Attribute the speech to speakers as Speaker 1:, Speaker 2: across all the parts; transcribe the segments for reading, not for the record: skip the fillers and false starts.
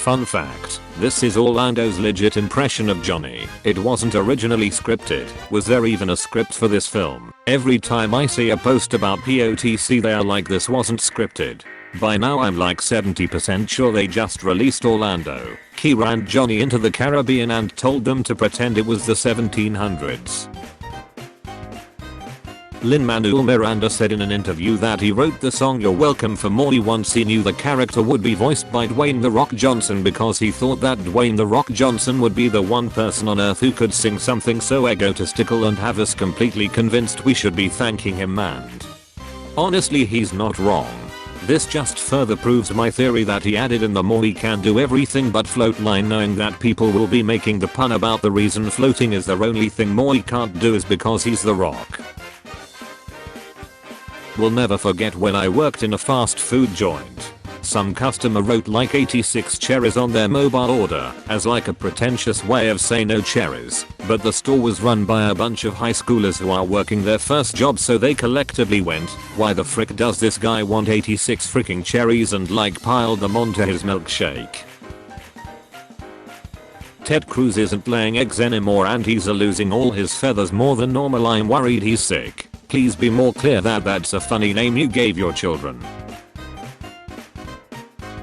Speaker 1: Fun fact, this is Orlando's legit impression of Johnny. It wasn't originally scripted. Was there even a script for this film? Every time I see a post about POTC they are like this wasn't scripted. By now I'm like 70% sure they just released Orlando, Kira and Johnny into the Caribbean and told them to pretend it was the 1700s. Lin-Manuel Miranda said in an interview that he wrote the song You're Welcome for Morty once he knew the character would be voiced by Dwayne "The Rock" Johnson because he thought that Dwayne "The Rock" Johnson would be the one person on earth who could sing something so egotistical and have us completely convinced we should be thanking him, and honestly he's not wrong. This just further proves my theory that he added in the Morty can do everything but float line, knowing that people will be making the pun about the reason floating is their only thing Morty can't do is because he's The Rock. Will never forget when I worked in a fast food joint. Some customer wrote like 86 cherries on their mobile order as like a pretentious way of saying no cherries, but the store was run by a bunch of high schoolers who are working their first job, so they collectively went, why the frick does this guy want 86 freaking cherries, and like piled them onto his milkshake. Ted Cruz isn't laying eggs anymore and he's losing all his feathers more than normal. I'm worried he's sick. Please be more clear that that's a funny name you gave your children.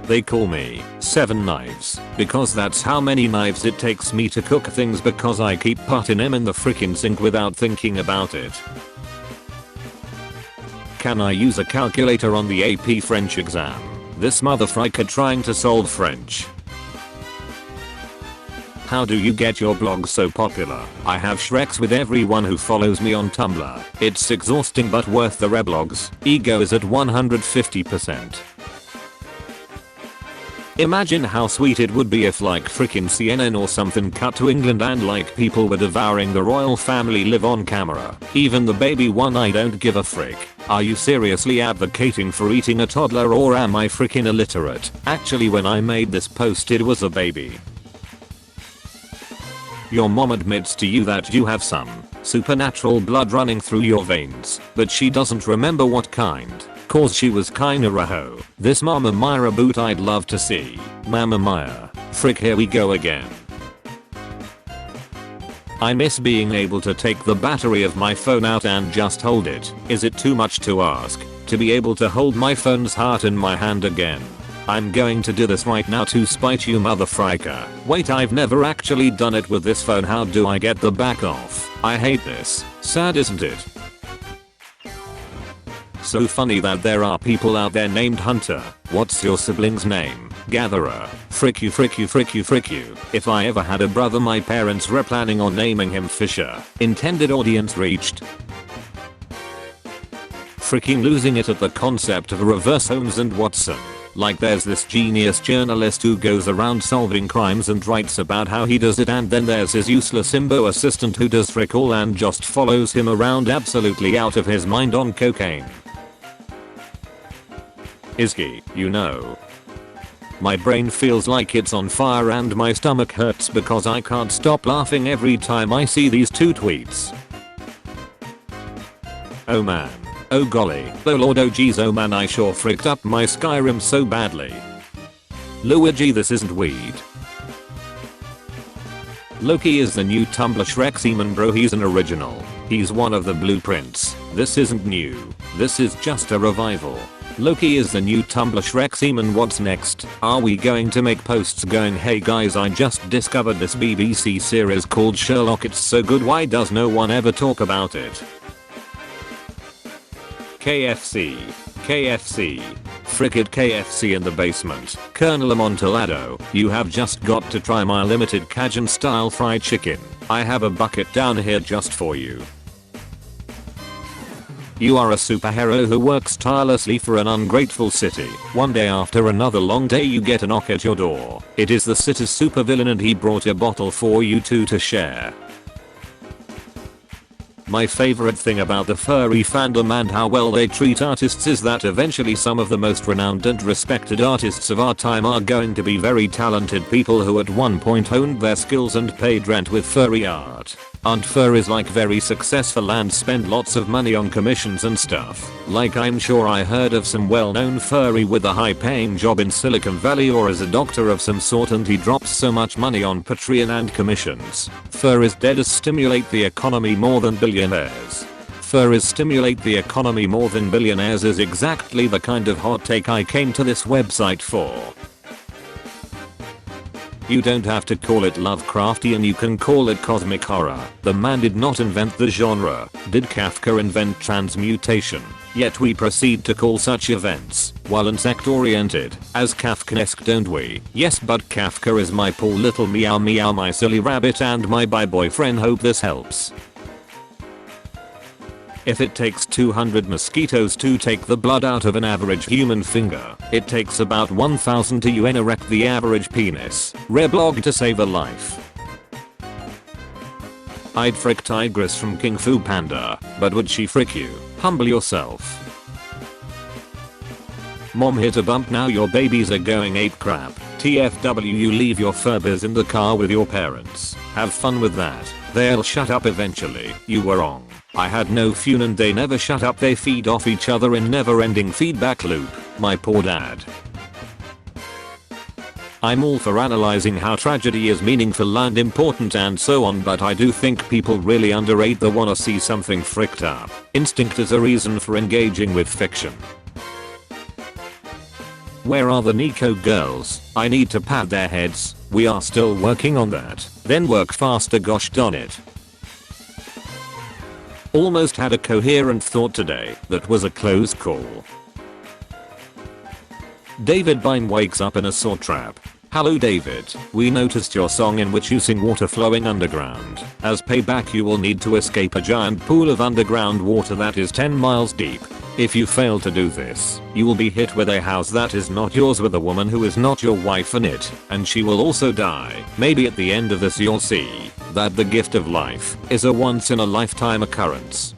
Speaker 1: They call me 7 Knives because that's how many knives it takes me to cook things because I keep putting them in the freaking sink without thinking about it. Can I use a calculator on the AP French exam? This motherfricker trying to solve French. How do you get your blog so popular? I have Shreks with everyone who follows me on Tumblr. It's exhausting but worth the reblogs. Ego is at 150%. Imagine how sweet it would be if like frickin' CNN or something cut to England and like people were devouring the royal family live on camera. Even the baby one. I don't give a frick. Are you seriously advocating for eating a toddler or am I frickin' illiterate? Actually when I made this post it was a baby. Your mom admits to you that you have some supernatural blood running through your veins, but she doesn't remember what kind, cause she was kinda a hoe. This Mama Mia reboot I'd love to see. Mama Mia. Frick, here we go again. I miss being able to take the battery of my phone out and just hold it. Is it too much to ask to be able to hold my phone's heart in my hand again? I'm going to do this right now to spite you motherfricker. Wait, I've never actually done it with this phone. How do I get the back off? I hate this. Sad, isn't it? So funny that there are people out there named Hunter. What's your sibling's name? Gatherer. Frick you, frick you, frick you, frick you. If I ever had a brother my parents were planning on naming him Fisher. Intended audience reached. Freaking losing it at the concept of reverse Holmes and Watson. Like there's this genius journalist who goes around solving crimes and writes about how he does it, and then there's his useless imbo assistant who does frick all and just follows him around absolutely out of his mind on cocaine. Is he, you know? My brain feels like it's on fire and my stomach hurts because I can't stop laughing every time I see these two tweets. Oh man. Oh golly, oh lord, oh geez, oh man, I sure fricked up my Skyrim so badly. Luigi, this isn't weed. Loki is the new Tumblr Shrek Seaman, bro. He's an original. He's one of the blueprints. This isn't new. This is just a revival. Loki is the new Tumblr Shrek Seaman. What's next? Are we going to make posts going, hey guys, I just discovered this BBC series called Sherlock, it's so good, why does no one ever talk about it? KFC. KFC. Frickin' KFC in the basement. Colonel Amontillado, you have just got to try my limited Cajun style fried chicken. I have a bucket down here just for you. You are a superhero who works tirelessly for an ungrateful city. One day after another long day you get a knock at your door. It is the city's supervillain and he brought a bottle for you two to share. My favorite thing about the furry fandom and how well they treat artists is that eventually some of the most renowned and respected artists of our time are going to be very talented people who at one point honed their skills and paid rent with furry art. Aren't furries like very successful and spend lots of money on commissions and stuff? Like I'm sure I heard of some well-known furry with a high-paying job in Silicon Valley or as a doctor of some sort, and he drops so much money on Patreon and commissions. Furries dead stimulate the economy more than billionaires. Furries stimulate the economy more than billionaires is exactly the kind of hot take I came to this website for. You don't have to call it Lovecraftian, you can call it cosmic horror. The man did not invent the genre. Did Kafka invent transmutation? Yet we proceed to call such events, while insect-oriented, as Kafkaesque, don't we? Yes, but Kafka is my poor little meow meow, my silly rabbit, and my bye boyfriend. Hope this helps. If it takes 200 mosquitoes to take the blood out of an average human finger, it takes about 1000 to erect the average penis. Reblog to save a life. I'd frick Tigress from King Fu Panda, but would she frick you? Humble yourself. Mom hit a bump, now your babies are going ape crap. TFW, you leave your Furbies in the car with your parents. Have fun with that. They'll shut up eventually. You were wrong. I had no fun and they never shut up. They feed off each other in never-ending feedback loop. My poor dad. I'm all for analyzing how tragedy is meaningful and important and so on, but I do think people really underrate the wanna see something fricked up instinct as a reason for engaging with fiction. Where are the Nico girls? I need to pat their heads. We are still working on that. Then work faster, gosh darn it. Almost had a coherent thought today. That was a close call. David Bine wakes up in a saw trap. Hello David, we noticed your song in which you sing water flowing underground. As payback you will need to escape a giant pool of underground water that is 10 miles deep. If you fail to do this, you will be hit with a house that is not yours with a woman who is not your wife in it, and she will also die. Maybe at the end of this you'll see that the gift of life is a once in a lifetime occurrence.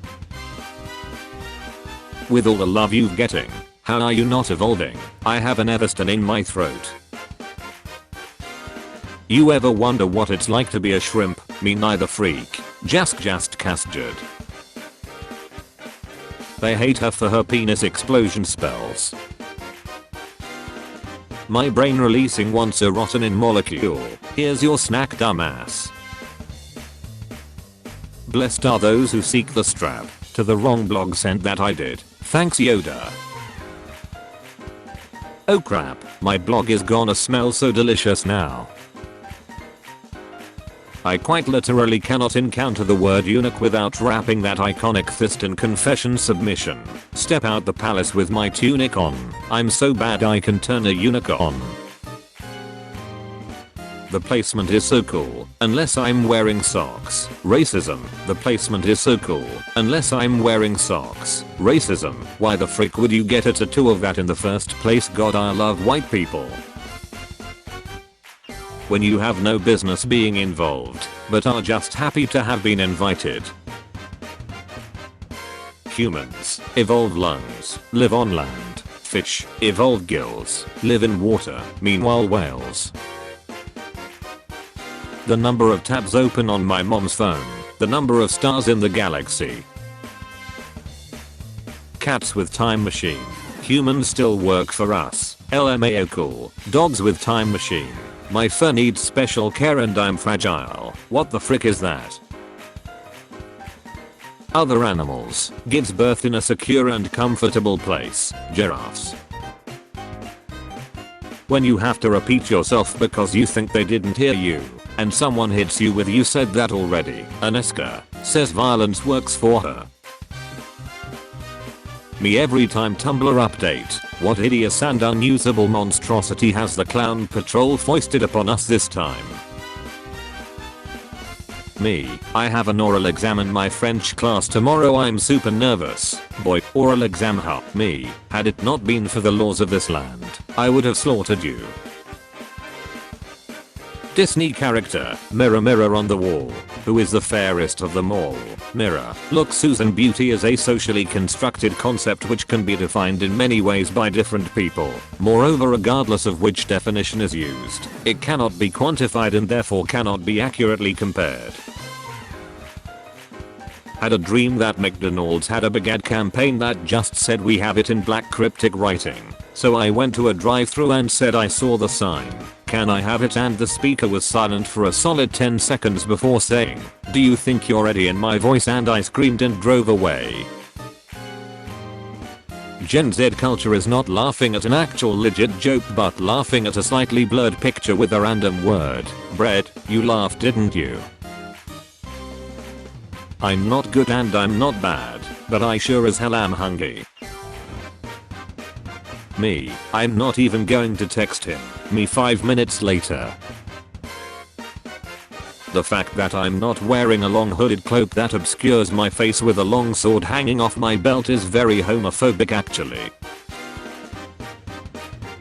Speaker 1: With all the love you're getting, how are you not evolving? I have an Everston in my throat. You ever wonder what it's like to be a shrimp? Me neither, freak. Just casted. They hate her for her penis explosion spells. My brain releasing once a rotten molecule. Here's your snack, dumbass. Blessed are those who seek the strap. To the wrong blog sent that I did. Thanks Yoda. Oh crap, my blog is gonna smell so delicious now. I quite literally cannot encounter the word eunuch without wrapping that iconic fist in confession submission. Step out the palace with my tunic on. I'm so bad I can turn a eunuch on. The placement is so cool, unless I'm wearing socks. Racism. The placement is so cool, unless I'm wearing socks. Racism. Why the frick would you get a tattoo of that in the first place? God, I love white people. When you have no business being involved, but are just happy to have been invited. Humans, evolve lungs, live on land. Fish, evolve gills, live in water. Meanwhile whales. The number of tabs open on my mom's phone. The number of stars in the galaxy. Cats with time machine. Humans still work for us. LMAO cool. Dogs with time machine. My fur needs special care and I'm fragile. What the frick is that? Other animals. Gives birth in a secure and comfortable place. Giraffes. When you have to repeat yourself because you think they didn't hear you, and someone hits you with "you said that already." Aneska says violence works for her. Me every time Tumblr update. What hideous and unusable monstrosity has the clown patrol foisted upon us this time? Me, I have an oral exam in my French class tomorrow. I'm super nervous. Boy, oral exam me. Had it not been for the laws of this land, I would have slaughtered you. Disney character, mirror mirror on the wall, who is the fairest of them all? Mirror. Look, Susan, beauty is a socially constructed concept which can be defined in many ways by different people. Moreover, regardless of which definition is used, it cannot be quantified and therefore cannot be accurately compared. Had a dream that McDonald's had a big ad campaign that just said "we have it" in black cryptic writing. So I went to a drive-thru and said I saw the sign, "Can I have it?" and the speaker was silent for a solid 10 seconds before saying, "Do you think you're ready?" in my voice, and I screamed and drove away. Gen Z culture is not laughing at an actual legit joke but laughing at a slightly blurred picture with a random word. Bread, you laughed, didn't you? I'm not good and I'm not bad, but I sure as hell am hungry. Me, I'm not even going to text him. Me 5 minutes later. The fact that I'm not wearing a long hooded cloak that obscures my face with a long sword hanging off my belt is very homophobic actually.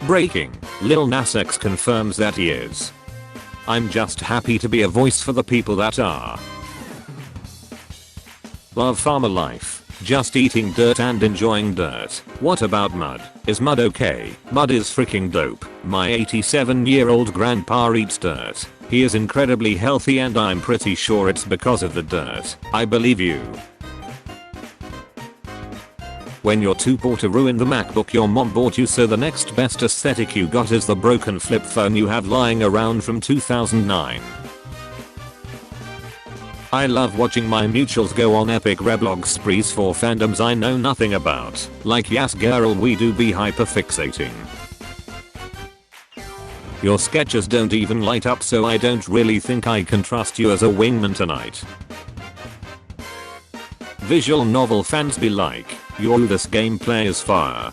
Speaker 1: Breaking. Lil Nas X confirms that he is. I'm just happy to be a voice for the people that are. Love farmer life. Just eating dirt and enjoying dirt. What about mud? Is mud okay? Mud is freaking dope. My 87-year-old grandpa eats dirt. He is incredibly healthy and I'm pretty sure it's because of the dirt. I believe you. When you're too poor to ruin the MacBook your mom bought you, so the next best aesthetic you got is the broken flip phone you have lying around from 2009. I love watching my mutuals go on epic reblog sprees for fandoms I know nothing about. Like, yes girl, we do be hyperfixating. Your sketches don't even light up, so I don't really think I can trust you as a wingman tonight. Visual novel fans be like, yo, this gameplay is fire.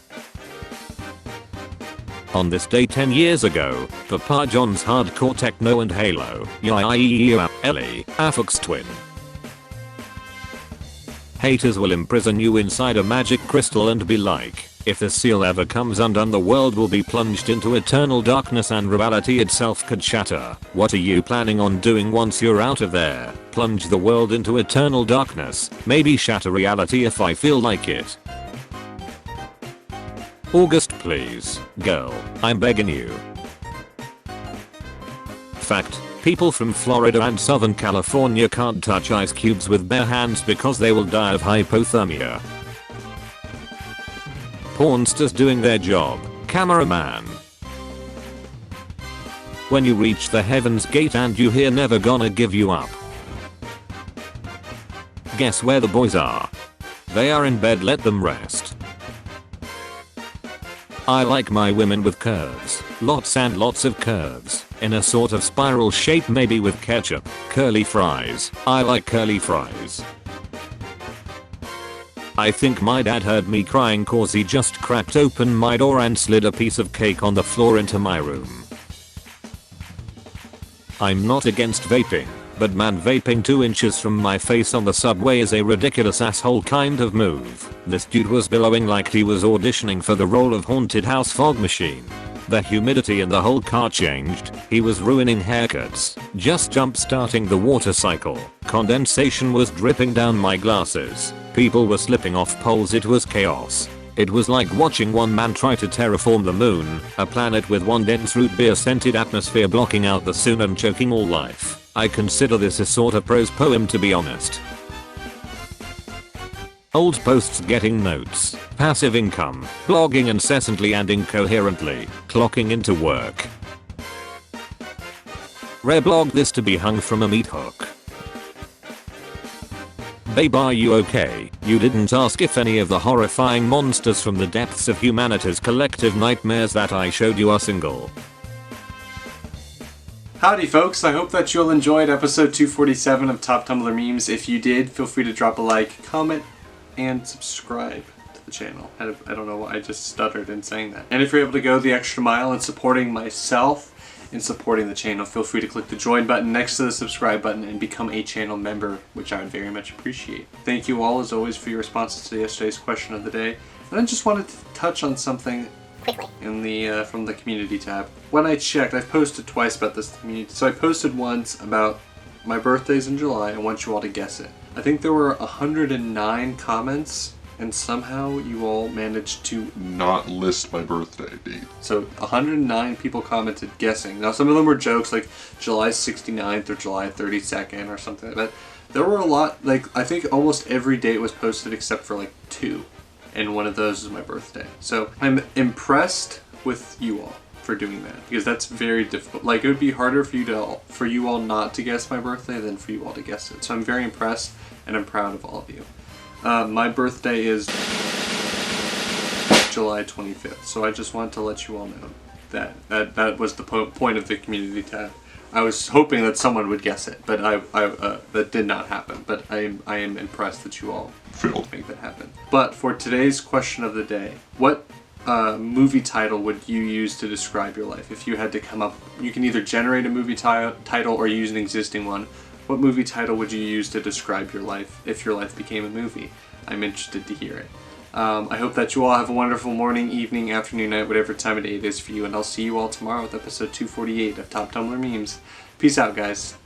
Speaker 1: On this day 10 years ago, Papa John's Hardcore Techno and Halo, Ellie, Affox Twin. Haters will imprison you inside a magic crystal and be like, if the seal ever comes undone the world will be plunged into eternal darkness and reality itself could shatter. What are you planning on doing once you're out of there? Plunge the world into eternal darkness, maybe shatter reality if I feel like it. August please, girl, I'm begging you. Fact, people from Florida and Southern California can't touch ice cubes with bare hands because they will die of hypothermia. Pornsters doing their job, cameraman. When you reach the heaven's gate and you hear "never gonna give you up." Guess where the boys are? They are in bed, let them rest. I like my women with curves, lots and lots of curves, in a sort of spiral shape, maybe with ketchup. Curly fries, I like curly fries. I think my dad heard me crying cause he just cracked open my door and slid a piece of cake on the floor into my room. I'm not against vaping, but man, vaping 2 inches from my face on the subway is a ridiculous asshole kind of move. This dude was billowing like he was auditioning for the role of Haunted House Fog Machine. The humidity in the whole car changed, he was ruining haircuts, just jump starting the water cycle, condensation was dripping down my glasses, people were slipping off poles, it was chaos. It was like watching one man try to terraform the moon, a planet with one dense root beer scented atmosphere blocking out the sun and choking all life. I consider this a sort of prose poem, to be honest. Old posts getting notes, passive income, blogging incessantly and incoherently, clocking into work. Reblog this to be hung from a meat hook. Babe, are you okay? You didn't ask if any of the horrifying monsters from the depths of humanity's collective nightmares that I showed you are single.
Speaker 2: Howdy folks, I hope that you'll enjoyed episode 247 of Top Tumblr Memes. If you did, feel free to drop a like, comment, and subscribe to the channel. I don't know why I just stuttered in saying that. And if you're able to go the extra mile in supporting myself and supporting the channel, feel free to click the join button next to the subscribe button and become a channel member, which I would very much appreciate. Thank you all as always for your responses to yesterday's question of the day. And I just wanted to touch on something quickly in the from the community tab. When I checked, I've posted twice about this community. So I posted once about My birthday's in July. I want you all to guess it. I think there were 109 comments, and somehow you all managed to
Speaker 3: not list my birthday date.
Speaker 2: So 109 people commented guessing. Now some of them were jokes like July 69th or July 32nd or something like that. There were a lot, like I think almost every date was posted except for like 2. And one of those is my birthday. So I'm impressed with you all for doing that, because that's very difficult. Like, it would be harder for you all not to guess my birthday than for you all to guess it. So I'm very impressed, and I'm proud of all of you. My birthday is July 25th, so I just wanted to let you all know that was the point of the community tab. I was hoping that someone would guess it, but that did not happen. But I am impressed that you all
Speaker 3: Failed.
Speaker 2: make that happen. But for today's question of the day, what movie title would you use to describe your life? If you had to come up, you can either generate a movie title or use an existing one. What movie title would you use to describe your life if your life became a movie? I'm interested to hear it. I hope that you all have a wonderful morning, evening, afternoon, night, whatever time of day it is for you, and I'll see you all tomorrow with episode 248 of Top Tumblr Memes. Peace out, guys.